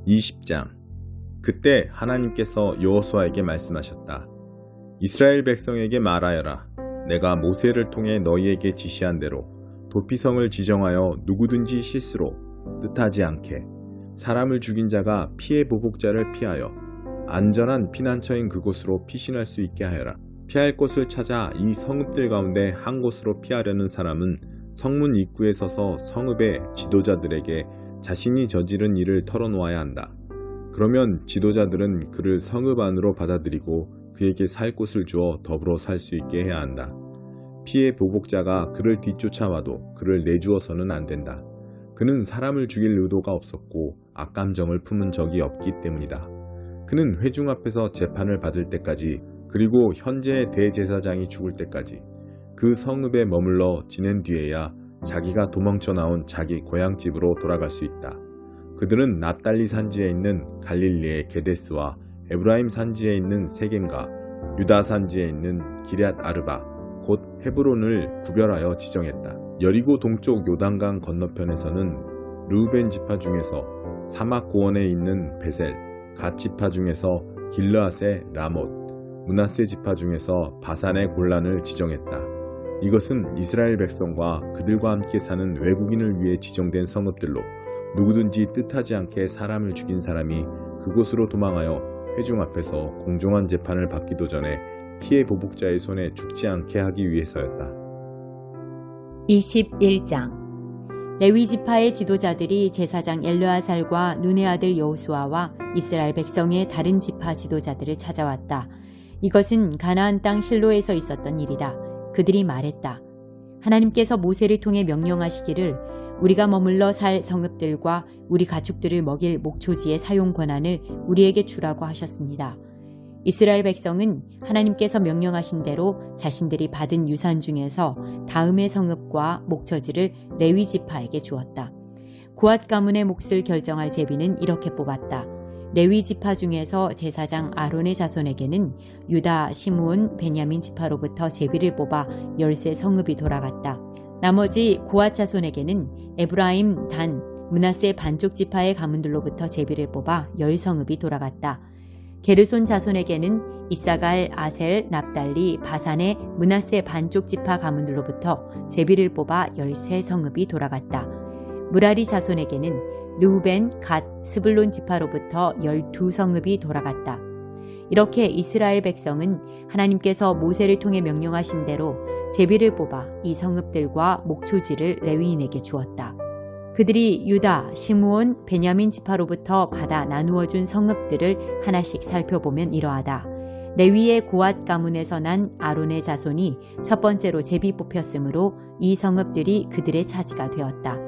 20장. 그때 하나님께서 여호수아에게 말씀하셨다. 이스라엘 백성에게 말하여라. 내가 모세를 통해 너희에게 지시한 대로 도피성을 지정하여 누구든지 실수로 뜻하지 않게 사람을 죽인 자가 피해 보복자를 피하여 안전한 피난처인 그곳으로 피신할 수 있게 하여라. 피할 곳을 찾아 이 성읍들 가운데 한 곳으로 피하려는 사람은 성문 입구에 서서 성읍의 지도자들에게 자신이 저지른 일을 털어놓아야 한다. 그러면 지도자들은 그를 성읍 안으로 받아들이고 그에게 살 곳을 주어 더불어 살 수 있게 해야 한다. 피해 보복자가 그를 뒤쫓아와도 그를 내주어서는 안 된다. 그는 사람을 죽일 의도가 없었고 악감정을 품은 적이 없기 때문이다. 그는 회중 앞에서 재판을 받을 때까지 그리고 현재의 대제사장이 죽을 때까지 그 성읍에 머물러 지낸 뒤에야 자기가 도망쳐 나온 자기 고향집으로 돌아갈 수 있다. 그들은 납달리 산지에 있는 갈릴리의 게데스와 에브라임 산지에 있는 세겜과 유다 산지에 있는 기럇 아르바 곧 헤브론을 구별하여 지정했다. 여리고 동쪽 요단강 건너편에서는 르우벤 지파 중에서 사막 고원에 있는 베셀, 갓 지파 중에서 길르앗의 라못, 므낫세 지파 중에서 바산의 골란을 지정했다. 이것은 이스라엘 백성과 그들과 함께 사는 외국인을 위해 지정된 성읍들로 누구든지 뜻하지 않게 사람을 죽인 사람이 그곳으로 도망하여 회중 앞에서 공정한 재판을 받기도 전에 피해 보복자의 손에 죽지 않게 하기 위해서였다. 21장. 레위 지파의 지도자들이 제사장 엘르아살과 눈의 아들 여호수아와 이스라엘 백성의 다른 지파 지도자들을 찾아왔다. 이것은 가나안 땅 실로에서 있었던 일이다. 그들이 말했다. 하나님께서 모세를 통해 명령하시기를 우리가 머물러 살 성읍들과 우리 가축들을 먹일 목초지의 사용 권한을 우리에게 주라고 하셨습니다. 이스라엘 백성은 하나님께서 명령하신 대로 자신들이 받은 유산 중에서 다음의 성읍과 목초지를 레위 지파에게 주었다. 고앗 가문의 몫을 결정할 제비는 이렇게 뽑았다. 레위 지파 중에서 제사장 아론의 자손에게는 유다, 시므온, 베냐민 지파로부터 제비를 뽑아 13 성읍이 돌아갔다. 나머지 고앗 자손에게는 에브라임, 단, 므낫세 반쪽 지파의 가문들로부터 제비를 뽑아 10성읍이 돌아갔다. 게르손 자손에게는 이사갈, 아셀, 납달리, 바산의 므낫세 반쪽 지파 가문들로부터 제비를 뽑아 13성읍이 돌아갔다. 무라리 자손에게는 르우벤, 갓, 스불론 지파로부터 12성읍이 돌아갔다. 이렇게 이스라엘 백성은 하나님께서 모세를 통해 명령하신 대로 제비를 뽑아 이 성읍들과 목초지를 레위인에게 주었다. 그들이 유다, 시므온, 베냐민 지파로부터 받아 나누어 준 성읍들을 하나씩 살펴보면 이러하다. 레위의 고앗 가문에서 난 아론의 자손이 첫 번째로 제비 뽑혔으므로 이 성읍들이 그들의 차지가 되었다.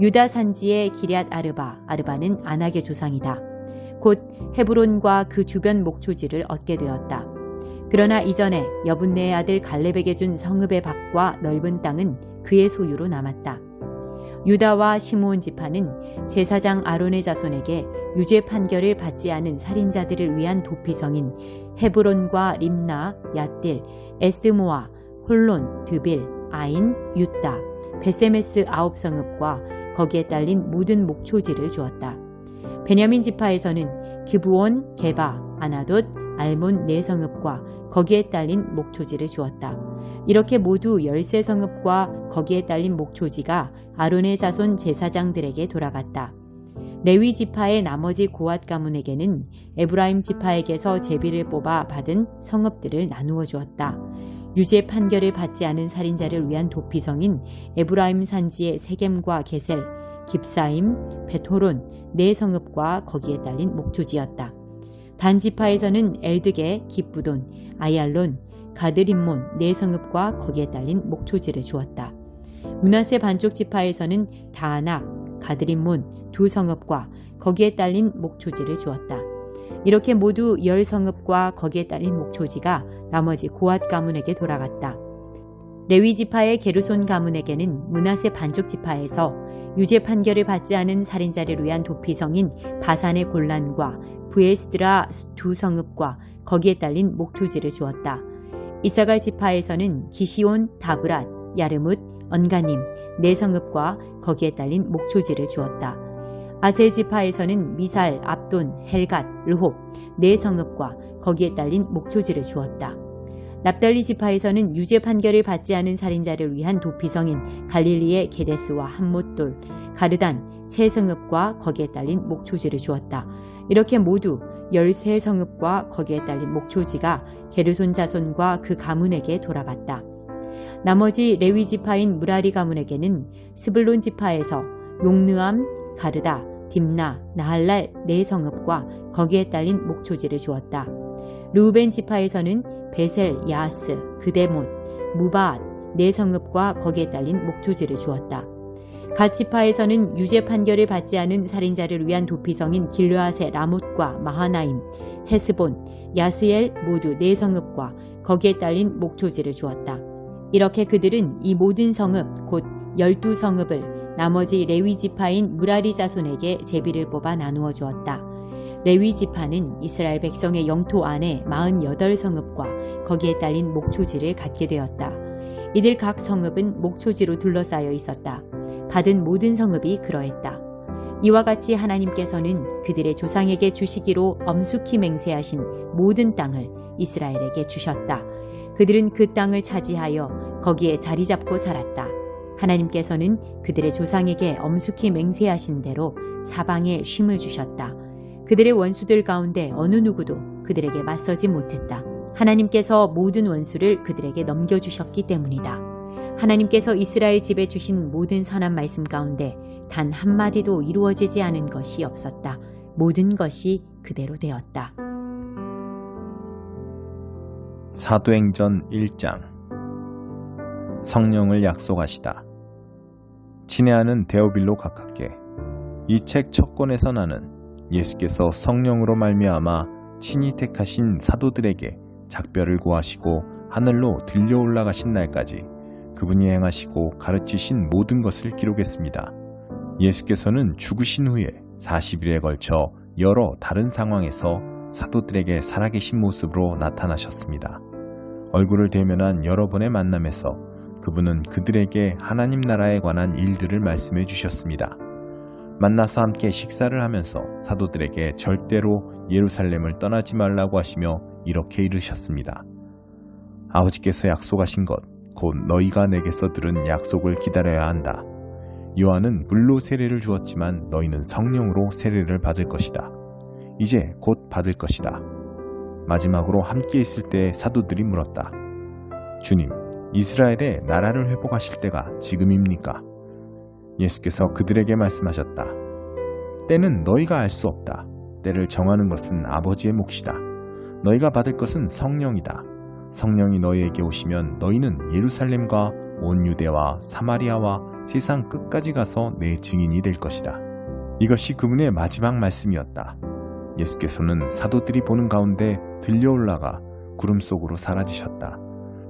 유다 산지의 기럇 아르바, 아르바는 아낙의 조상이다. 곧 헤브론과 그 주변 목초지를 얻게 되었다. 그러나 이전에 여분네의 아들 갈렙에게 준 성읍의 밭과 넓은 땅은 그의 소유로 남았다. 유다와 시므온 지파는 제사장 아론의 자손에게 유죄 판결을 받지 않은 살인자들을 위한 도피성인 헤브론과 림나, 얏딜, 에스드모아, 홀론, 드빌, 아인, 유따, 베세메스 9성읍과 거기에 딸린 모든 목초지를 주었다. 베냐민 지파에서는 기브온, 게바, 아나돗, 알몬 4성읍과 거기에 딸린 목초지를 주었다. 이렇게 모두 13성읍과 거기에 딸린 목초지가 아론의 자손 제사장들에게 돌아갔다. 레위 지파의 나머지 고앗 가문에게는 에브라임 지파에게서 제비를 뽑아 받은 성읍들을 나누어 주었다. 유죄 판결을 받지 않은 살인자를 위한 도피성인 에브라임 산지의 세겜과 게셀, 깁사임, 베토론 4성읍과 거기에 딸린 목초지였다. 단 지파에서는 엘드게, 깁부돈, 아얄론, 가드림몬 4성읍과 거기에 딸린 목초지를 주었다. 므낫세 반쪽 지파에서는 다아낙, 가드림몬 2성읍과 거기에 딸린 목초지를 주었다. 이렇게 모두 10성읍과 거기에 딸린 목초지가 나머지 고앗 가문에게 돌아갔다. 레위 지파의 게르손 가문에게는 므낫세 반쪽 지파에서 유죄 판결을 받지 않은 살인자를 위한 도피성인 바산의 골란과 브에스드라 2성읍과 거기에 딸린 목초지를 주었다. 이사갈 지파에서는 기시온, 다브랏, 야르뭇, 언가님 4성읍과 거기에 딸린 목초지를 주었다. 아셀 지파에서는 미살, 압돈, 헬갓, 르홉 네 성읍과 거기에 딸린 목초지를 주었다. 납달리 지파에서는 유죄 판결을 받지 않은 살인자를 위한 도피성인 갈릴리의 게데스와 한못돌, 가르단 세 성읍과 거기에 딸린 목초지를 주었다. 이렇게 모두 13성읍과 거기에 딸린 목초지가 게르손 자손과 그 가문에게 돌아갔다. 나머지 레위 지파인 무라리 가문에게는 스불론 지파에서 용느암, 가르다, 딥나, 나할랄 네 성읍과 거기에 딸린 목초지를 주었다. 르우벤 지파에서는 베셀, 야하스, 그데못, 무바앗 네 성읍과 거기에 딸린 목초지를 주었다. 갓 지파에서는 유죄 판결을 받지 않은 살인자를 위한 도피성인 길르앗의 라못과 마하나임, 헤스본, 야스엘 모두 네 성읍과 거기에 딸린 목초지를 주었다. 이렇게 그들은 이 모든 성읍 곧 12성읍을 나머지 레위 지파인 무라리 자손에게 제비를 뽑아 나누어 주었다. 레위 지파는 이스라엘 백성의 영토 안에 48성읍과 거기에 딸린 목초지를 갖게 되었다. 이들 각 성읍은 목초지로 둘러싸여 있었다. 받은 모든 성읍이 그러했다. 이와 같이 하나님께서는 그들의 조상에게 주시기로 엄숙히 맹세하신 모든 땅을 이스라엘에게 주셨다. 그들은 그 땅을 차지하여 거기에 자리 잡고 살았다. 하나님께서는 그들의 조상에게 엄숙히 맹세하신 대로 사방에 쉼을 주셨다. 그들의 원수들 가운데 어느 누구도 그들에게 맞서지 못했다. 하나님께서 모든 원수를 그들에게 넘겨주셨기 때문이다. 하나님께서 이스라엘 집에 주신 모든 선한 말씀 가운데 단 한마디도 이루어지지 않은 것이 없었다. 모든 것이 그대로 되었다. 사도행전 1장. 성령을 약속하시다. 친애하는 데오빌로 가깝게. 이 책 첫 권에서 나는 예수께서 성령으로 말미암아 친히 택하신 사도들에게 작별을 고하시고 하늘로 들려 올라가신 날까지 그분이 행하시고 가르치신 모든 것을 기록했습니다. 예수께서는 죽으신 후에 40일에 걸쳐 여러 다른 상황에서 사도들에게 살아계신 모습으로 나타나셨습니다. 얼굴을 대면한 여러 번의 만남에서 그분은 그들에게 하나님 나라에 관한 일들을 말씀해 주셨습니다. 만나서 함께 식사를 하면서 사도들에게 절대로 예루살렘을 떠나지 말라고 하시며 이렇게 이르셨습니다. 아버지께서 약속하신 것, 곧 너희가 내게서 들은 약속을 기다려야 한다. 요한은 물로 세례를 주었지만 너희는 성령으로 세례를 받을 것이다. 이제 곧 받을 것이다. 마지막으로 함께 있을 때 사도들이 물었다. 주님, 이스라엘의 나라를 회복하실 때가 지금입니까? 예수께서 그들에게 말씀하셨다. 때는 너희가 알 수 없다. 때를 정하는 것은 아버지의 몫이다. 너희가 받을 것은 성령이다. 성령이 너희에게 오시면 너희는 예루살렘과 온 유대와 사마리아와 세상 끝까지 가서 내 증인이 될 것이다. 이것이 그분의 마지막 말씀이었다. 예수께서는 사도들이 보는 가운데 들려 올라가 구름 속으로 사라지셨다.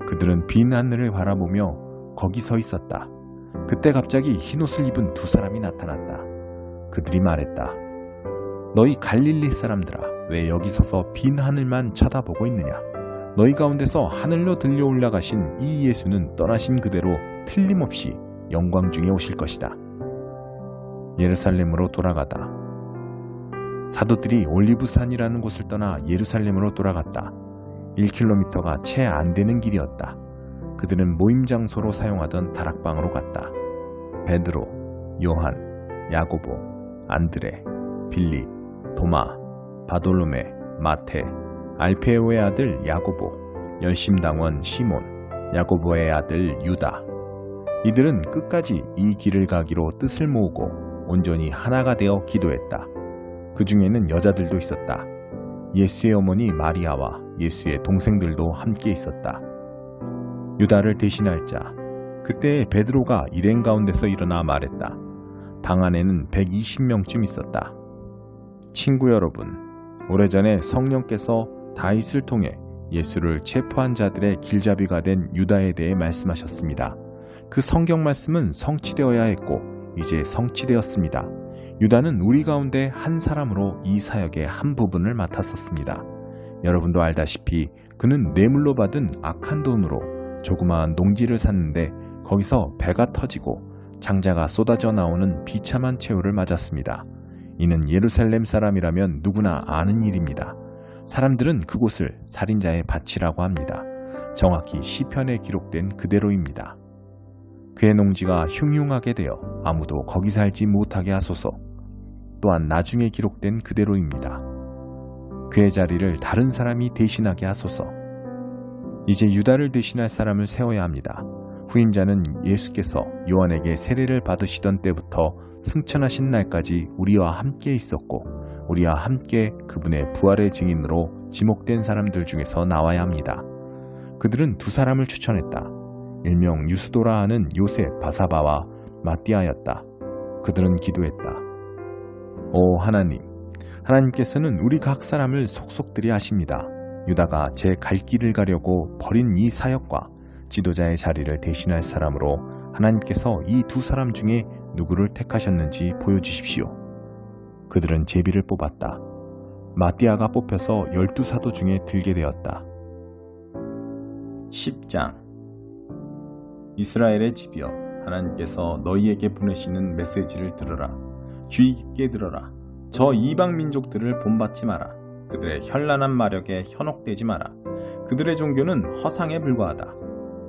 그들은 빈 하늘을 바라보며 거기 서 있었다. 그때 갑자기 흰옷을 입은 두 사람이 나타났다. 그들이 말했다. 너희 갈릴리 사람들아, 왜 여기 서서 빈 하늘만 쳐다보고 있느냐? 너희 가운데서 하늘로 들려 올라가신 이 예수는 떠나신 그대로 틀림없이 영광 중에 오실 것이다. 예루살렘으로 돌아가다. 사도들이 올리브산이라는 곳을 떠나 예루살렘으로 돌아갔다. 1km가 채 안 되는 길이었다. 그들은 모임 장소로 사용하던 다락방으로 갔다. 베드로, 요한, 야고보, 안드레, 빌립, 도마, 바돌로메, 마테, 알페오의 아들 야고보, 열심당원 시몬, 야고보의 아들 유다. 이들은 끝까지 이 길을 가기로 뜻을 모으고 온전히 하나가 되어 기도했다. 그 중에는 여자들도 있었다. 예수의 어머니 마리아와 예수의 동생들도 함께 있었다. 유다를 대신할 자. 그때 베드로가 일행 가운데서 일어나 말했다. 방 안에는 120명쯤 있었다. 친구 여러분, 오래전에 성령께서 다윗을 통해 예수를 체포한 자들의 길잡이가 된 유다에 대해 말씀하셨습니다. 그 성경 말씀은 성취되어야 했고 이제 성취되었습니다. 유다는 우리 가운데 한 사람으로 이 사역의 한 부분을 맡았었습니다. 여러분도 알다시피 그는 뇌물로 받은 악한 돈으로 조그마한 농지를 샀는데 거기서 배가 터지고 장자가 쏟아져 나오는 비참한 최후를 맞았습니다. 이는 예루살렘 사람이라면 누구나 아는 일입니다. 사람들은 그곳을 살인자의 밭이라고 합니다. 정확히 시편에 기록된 그대로입니다. 그의 농지가 흉흉하게 되어 아무도 거기 살지 못하게 하소서. 또한 나중에 기록된 그대로입니다. 그의 자리를 다른 사람이 대신하게 하소서. 이제 유다를 대신할 사람을 세워야 합니다. 후임자는 예수께서 요한에게 세례를 받으시던 때부터 승천하신 날까지 우리와 함께 있었고 우리와 함께 그분의 부활의 증인으로 지목된 사람들 중에서 나와야 합니다. 그들은 두 사람을 추천했다. 일명 유스도라 하는 요셉 바사바와 마띠아였다. 그들은 기도했다. 오 하나님, 하나님께서는 우리 각 사람을 속속들이 아십니다. 유다가 제 갈 길을 가려고 버린 이 사역과 지도자의 자리를 대신할 사람으로 하나님께서 이 두 사람 중에 누구를 택하셨는지 보여주십시오. 그들은 제비를 뽑았다. 마띠아가 뽑혀서 12사도 중에 들게 되었다. 10장 이스라엘의 집이여, 하나님께서 너희에게 보내시는 메시지를 들으라. 주의 깊게 들어라. 저 이방 민족들을 본받지 마라. 그들의 현란한 마력에 현혹되지 마라. 그들의 종교는 허상에 불과하다.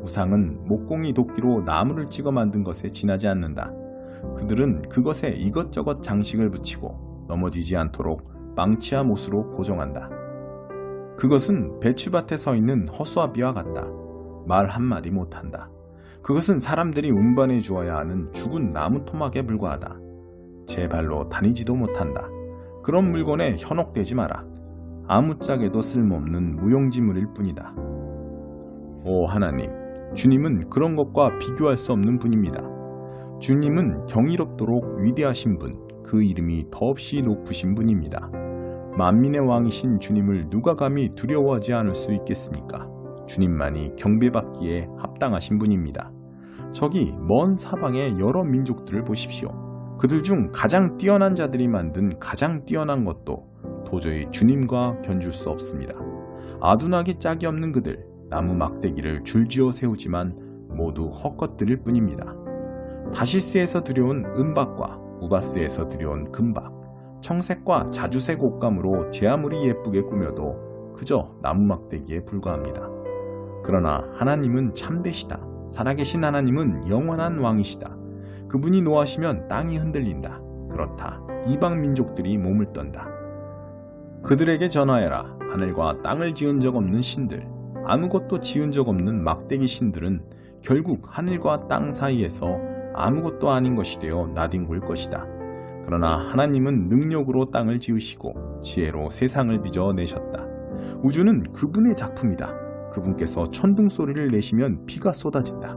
우상은 목공이 도끼로 나무를 찍어 만든 것에 지나지 않는다. 그들은 그것에 이것저것 장식을 붙이고 넘어지지 않도록 망치와 못으로 고정한다. 그것은 배추밭에 서 있는 허수아비와 같다. 말 한마디 못한다. 그것은 사람들이 운반해 주어야 하는 죽은 나무 토막에 불과하다. 제 발로 다니지도 못한다. 그런 물건에 현혹되지 마라. 아무짝에도 쓸모없는 무용지물일 뿐이다. 오 하나님, 주님은 그런 것과 비교할 수 없는 분입니다. 주님은 경이롭도록 위대하신 분, 그 이름이 더없이 높으신 분입니다. 만민의 왕이신 주님을 누가 감히 두려워하지 않을 수 있겠습니까? 주님만이 경배받기에 합당하신 분입니다. 저기 먼 사방의 여러 민족들을 보십시오. 그들 중 가장 뛰어난 자들이 만든 가장 뛰어난 것도 도저히 주님과 견줄 수 없습니다. 아둔하기 짝이 없는 그들, 나무 막대기를 줄지어 세우지만 모두 헛것들일 뿐입니다. 다시스에서 들여온 은박과 우바스에서 들여온 금박, 청색과 자주색 옷감으로 제 아무리 예쁘게 꾸며도 그저 나무 막대기에 불과합니다. 그러나 하나님은 참되시다. 살아계신 하나님은 영원한 왕이시다. 그분이 노하시면 땅이 흔들린다. 그렇다. 이방 민족들이 몸을 떤다. 그들에게 전하여라. 하늘과 땅을 지은 적 없는 신들, 아무것도 지은 적 없는 막대기 신들은 결국 하늘과 땅 사이에서 아무것도 아닌 것이 되어 나뒹굴 것이다. 그러나 하나님은 능력으로 땅을 지으시고 지혜로 세상을 빚어내셨다. 우주는 그분의 작품이다. 그분께서 천둥 소리를 내시면 비가 쏟아진다.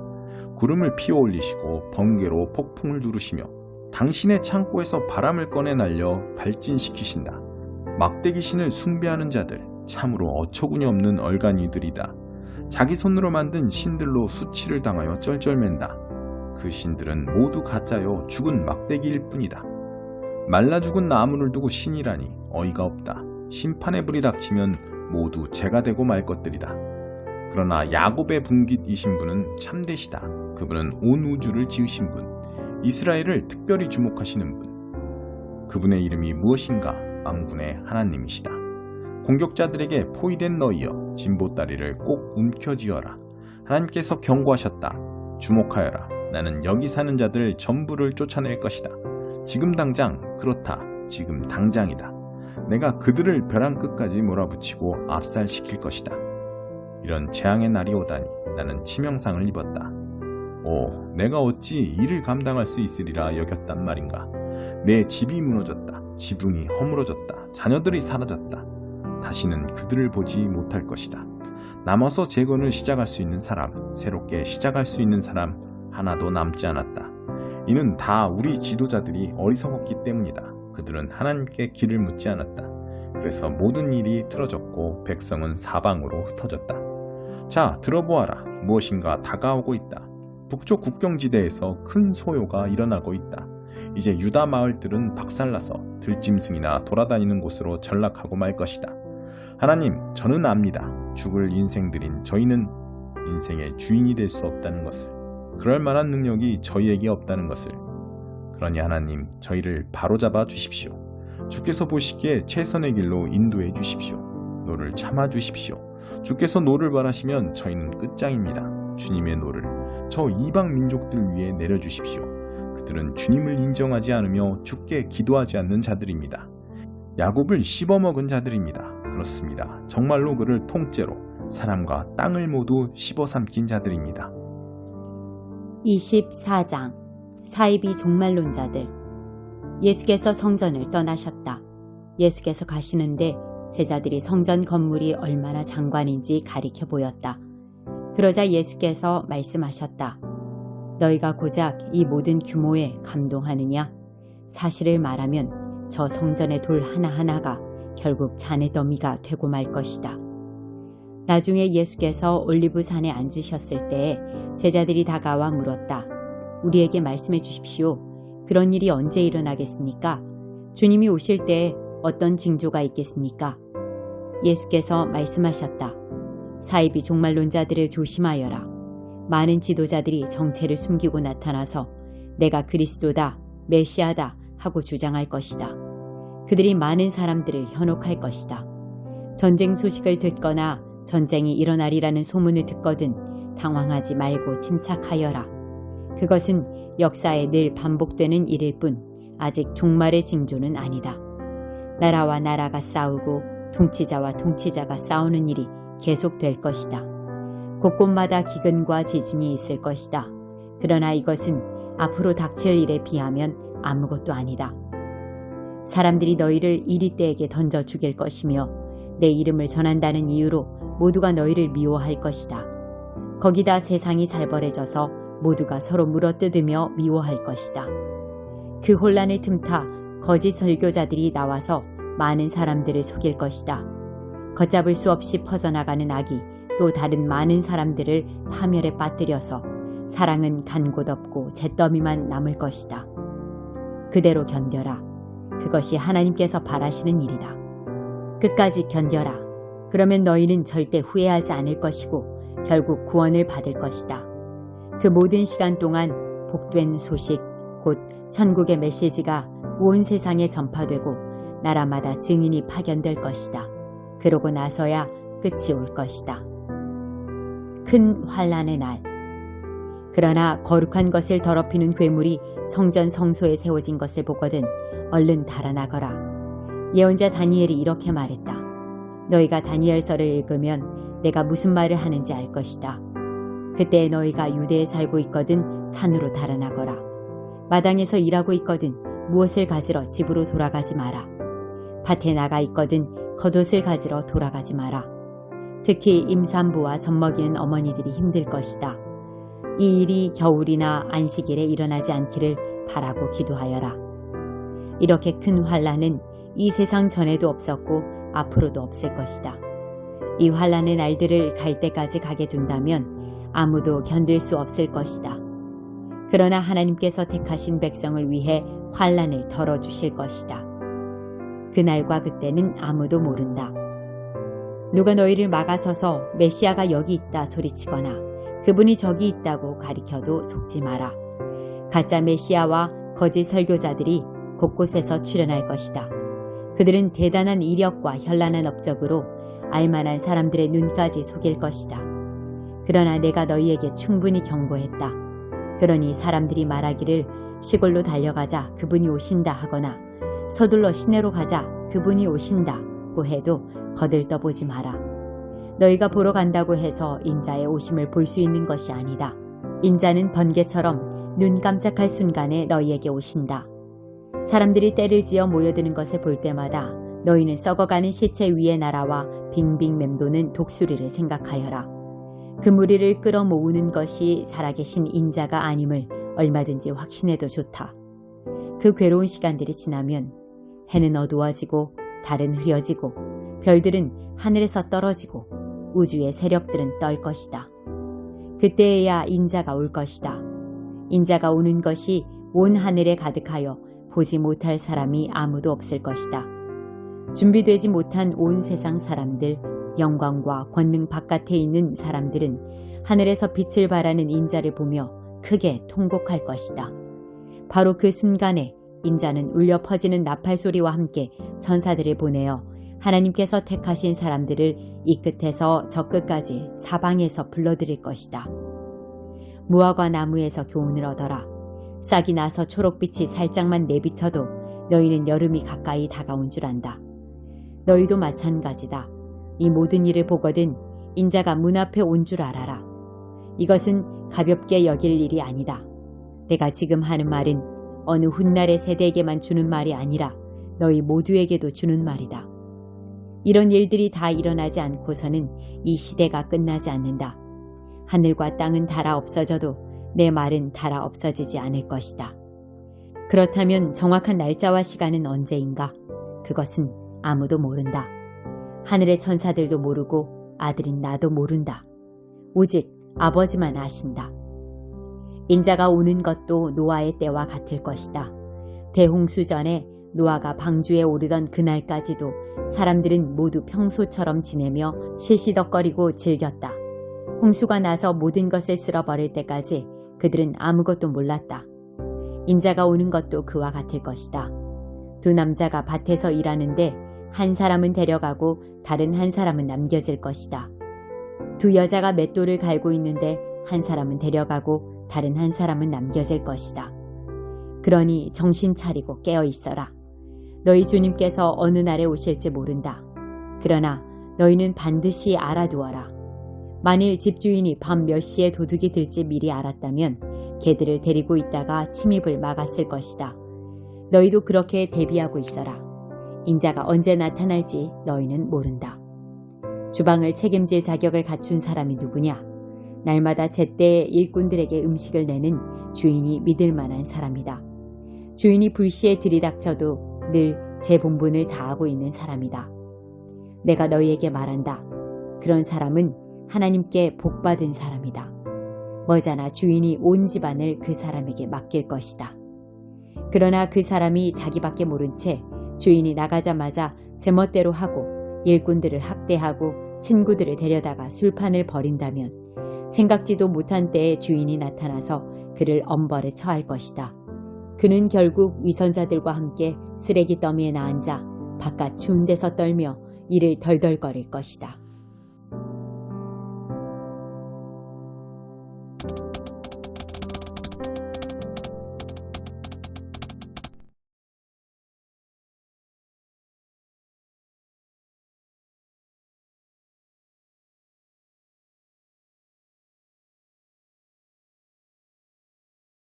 구름을 피워 올리시고 번개로 폭풍을 누르시며 당신의 창고에서 바람을 꺼내 날려 발진시키신다. 막대기 신을 숭배하는 자들, 참으로 어처구니 없는 얼간이들이다. 자기 손으로 만든 신들로 수치를 당하여 쩔쩔맨다. 그 신들은 모두 가짜요 죽은 막대기일 뿐이다. 말라 죽은 나무를 두고 신이라니 어이가 없다. 심판의 불이 닥치면 모두 재가 되고 말 것들이다. 그러나 야곱의 분깃이신 분은 참되시다. 그분은 온 우주를 지으신 분, 이스라엘을 특별히 주목하시는 분. 그분의 이름이 무엇인가? 만군의 하나님이시다. 공격자들에게 포위된 너희여, 진보다리를 꼭 움켜쥐어라. 하나님께서 경고하셨다. 주목하여라. 나는 여기 사는 자들 전부를 쫓아낼 것이다. 지금 당장, 그렇다. 지금 당장이다. 내가 그들을 벼랑 끝까지 몰아붙이고 압살시킬 것이다. 이런 재앙의 날이 오다니 나는 치명상을 입었다. 오, 내가 어찌 이를 감당할 수 있으리라 여겼단 말인가. 내 집이 무너졌다. 지붕이 허물어졌다. 자녀들이 사라졌다. 다시는 그들을 보지 못할 것이다. 남아서 재건을 시작할 수 있는 사람, 새롭게 시작할 수 있는 사람 하나도 남지 않았다. 이는 다 우리 지도자들이 어리석었기 때문이다. 그들은 하나님께 길을 묻지 않았다. 그래서 모든 일이 틀어졌고 백성은 사방으로 흩어졌다. 자, 들어보아라. 무엇인가 다가오고 있다. 북쪽 국경지대에서 큰 소요가 일어나고 있다. 이제 유다 마을들은 박살나서 들짐승이나 돌아다니는 곳으로 전락하고 말 것이다. 하나님, 저는 압니다. 죽을 인생들인 저희는 인생의 주인이 될 수 없다는 것을, 그럴 만한 능력이 저희에게 없다는 것을. 그러니 하나님, 저희를 바로잡아 주십시오. 주께서 보시기에 최선의 길로 인도해 주십시오. 노를 참아 주십시오. 주께서 노를 바라시면 저희는 끝장입니다. 주님의 노를 저 이방 민족들 위에 내려주십시오. 그들은 주님을 인정하지 않으며 주께 기도하지 않는 자들입니다. 야곱을 씹어먹은 자들입니다. 그렇습니다. 정말로 그를 통째로 사람과 땅을 모두 씹어삼킨 자들입니다. 24장 사이비 종말론자들. 예수께서 성전을 떠나셨다. 예수께서 가시는데 제자들이 성전 건물이 얼마나 장관인지 가리켜 보였다. 그러자 예수께서 말씀하셨다. 너희가 고작 이 모든 규모에 감동하느냐? 사실을 말하면 저 성전의 돌 하나하나가 결국 잔의 더미가 되고 말 것이다. 나중에 예수께서 올리브산에 앉으셨을 때에 제자들이 다가와 물었다. 우리에게 말씀해 주십시오. 그런 일이 언제 일어나겠습니까? 주님이 오실 때에 어떤 징조가 있겠습니까? 예수께서 말씀하셨다. 사이비 종말론자들을 조심하여라. 많은 지도자들이 정체를 숨기고 나타나서 내가 그리스도다, 메시아다 하고 주장할 것이다. 그들이 많은 사람들을 현혹할 것이다. 전쟁 소식을 듣거나 전쟁이 일어나리라는 소문을 듣거든 당황하지 말고 침착하여라. 그것은 역사에 늘 반복되는 일일 뿐 아직 종말의 징조는 아니다. 나라와 나라가 싸우고 통치자와 통치자가 싸우는 일이 계속될 것이다. 곳곳마다 기근과 지진이 있을 것이다. 그러나 이것은 앞으로 닥칠 일에 비하면 아무것도 아니다. 사람들이 너희를 이리떼에게 던져 죽일 것이며 내 이름을 전한다는 이유로 모두가 너희를 미워할 것이다. 거기다 세상이 살벌해져서 모두가 서로 물어뜯으며 미워할 것이다. 그 혼란을 틈타 거짓 설교자들이 나와서 많은 사람들을 속일 것이다. 걷잡을 수 없이 퍼져나가는 악이 또 다른 많은 사람들을 파멸에 빠뜨려서 사랑은 간 곳 없고 잿더미만 남을 것이다. 그대로 견뎌라. 그것이 하나님께서 바라시는 일이다. 끝까지 견뎌라. 그러면 너희는 절대 후회하지 않을 것이고 결국 구원을 받을 것이다. 그 모든 시간 동안 복된 소식, 곧 천국의 메시지가 온 세상에 전파되고 나라마다 증인이 파견될 것이다. 그러고 나서야 끝이 올 것이다. 큰 환란의 날. 그러나 거룩한 것을 더럽히는 괴물이 성전 성소에 세워진 것을 보거든 얼른 달아나거라. 예언자 다니엘이 이렇게 말했다. 너희가 다니엘서를 읽으면 내가 무슨 말을 하는지 알 것이다. 그때 너희가 유대에 살고 있거든 산으로 달아나거라. 마당에서 일하고 있거든 무엇을 가지러 집으로 돌아가지 마라. 밭에 나가 있거든 겉옷을 가지러 돌아가지 마라. 특히 임산부와 젖먹이는 어머니들이 힘들 것이다. 이 일이 겨울이나 안식일에 일어나지 않기를 바라고 기도하여라. 이렇게 큰 환란은 이 세상 전에도 없었고 앞으로도 없을 것이다. 이 환란의 날들을 갈 때까지 가게 둔다면 아무도 견딜 수 없을 것이다. 그러나 하나님께서 택하신 백성을 위해 환란을 덜어주실 것이다. 그날과 그때는 아무도 모른다. 누가 너희를 막아서서 메시아가 여기 있다 소리치거나 그분이 저기 있다고 가리켜도 속지 마라. 가짜 메시아와 거짓 설교자들이 곳곳에서 출현할 것이다. 그들은 대단한 이력과 현란한 업적으로 알만한 사람들의 눈까지 속일 것이다. 그러나 내가 너희에게 충분히 경고했다. 그러니 사람들이 말하기를 시골로 달려가자 그분이 오신다 하거나 서둘러 시내로 가자 그분이 오신다고 해도 거들떠보지 마라. 너희가 보러 간다고 해서 인자의 오심을 볼 수 있는 것이 아니다. 인자는 번개처럼 눈 깜짝할 순간에 너희에게 오신다. 사람들이 때를 지어 모여드는 것을 볼 때마다 너희는 썩어가는 시체 위의 나라와 빙빙 맴도는 독수리를 생각하여라. 그 무리를 끌어모으는 것이 살아계신 인자가 아님을 얼마든지 확신해도 좋다. 그 괴로운 시간들이 지나면 해는 어두워지고 달은 흐려지고 별들은 하늘에서 떨어지고 우주의 세력들은 떨 것이다. 그때에야 인자가 올 것이다. 인자가 오는 것이 온 하늘에 가득하여 보지 못할 사람이 아무도 없을 것이다. 준비되지 못한 온 세상 사람들, 영광과 권능 바깥에 있는 사람들은 하늘에서 빛을 발하는 인자를 보며 크게 통곡할 것이다. 바로 그 순간에 인자는 울려 퍼지는 나팔 소리와 함께 천사들을 보내어 하나님께서 택하신 사람들을 이 끝에서 저 끝까지 사방에서 불러들일 것이다. 무화과 나무에서 교훈을 얻어라. 싹이 나서 초록빛이 살짝만 내비쳐도 너희는 여름이 가까이 다가온 줄 안다. 너희도 마찬가지다. 이 모든 일을 보거든 인자가 문 앞에 온 줄 알아라. 이것은 가볍게 여길 일이 아니다. 내가 지금 하는 말은 어느 훗날의 세대에게만 주는 말이 아니라 너희 모두에게도 주는 말이다. 이런 일들이 다 일어나지 않고서는 이 시대가 끝나지 않는다. 하늘과 땅은 닳아 없어져도 내 말은 닳아 없어지지 않을 것이다. 그렇다면 정확한 날짜와 시간은 언제인가? 그것은 아무도 모른다. 하늘의 천사들도 모르고 아들인 나도 모른다. 오직 아버지만 아신다. 인자가 오는 것도 노아의 때와 같을 것이다. 대홍수 전에 노아가 방주에 오르던 그날까지도 사람들은 모두 평소처럼 지내며 시시덕거리고 즐겼다. 홍수가 나서 모든 것을 쓸어버릴 때까지 그들은 아무것도 몰랐다. 인자가 오는 것도 그와 같을 것이다. 두 남자가 밭에서 일하는데 한 사람은 데려가고 다른 한 사람은 남겨질 것이다. 두 여자가 맷돌을 갈고 있는데 한 사람은 데려가고 다른 한 사람은 남겨질 것이다. 그러니 정신 차리고 깨어 있어라. 너희 주님께서 어느 날에 오실지 모른다. 그러나 너희는 반드시 알아두어라. 만일 집주인이 밤 몇 시에 도둑이 들지 미리 알았다면 개들을 데리고 있다가 침입을 막았을 것이다. 너희도 그렇게 대비하고 있어라. 인자가 언제 나타날지 너희는 모른다. 주방을 책임질 자격을 갖춘 사람이 누구냐? 날마다 제때에 일꾼들에게 음식을 내는 주인이 믿을 만한 사람이다. 주인이 불시에 들이닥쳐도 늘 제 본분을 다하고 있는 사람이다. 내가 너희에게 말한다. 그런 사람은 하나님께 복받은 사람이다. 머자나 주인이 온 집안을 그 사람에게 맡길 것이다. 그러나 그 사람이 자기밖에 모른 채 주인이 나가자마자 제멋대로 하고 일꾼들을 학대하고 친구들을 데려다가 술판을 벌인다면 생각지도 못한 때에 주인이 나타나서 그를 엄벌에 처할 것이다. 그는 결국 위선자들과 함께 쓰레기 더미에 나앉아 바깥 추운 데서 떨며 이를 덜덜거릴 것이다.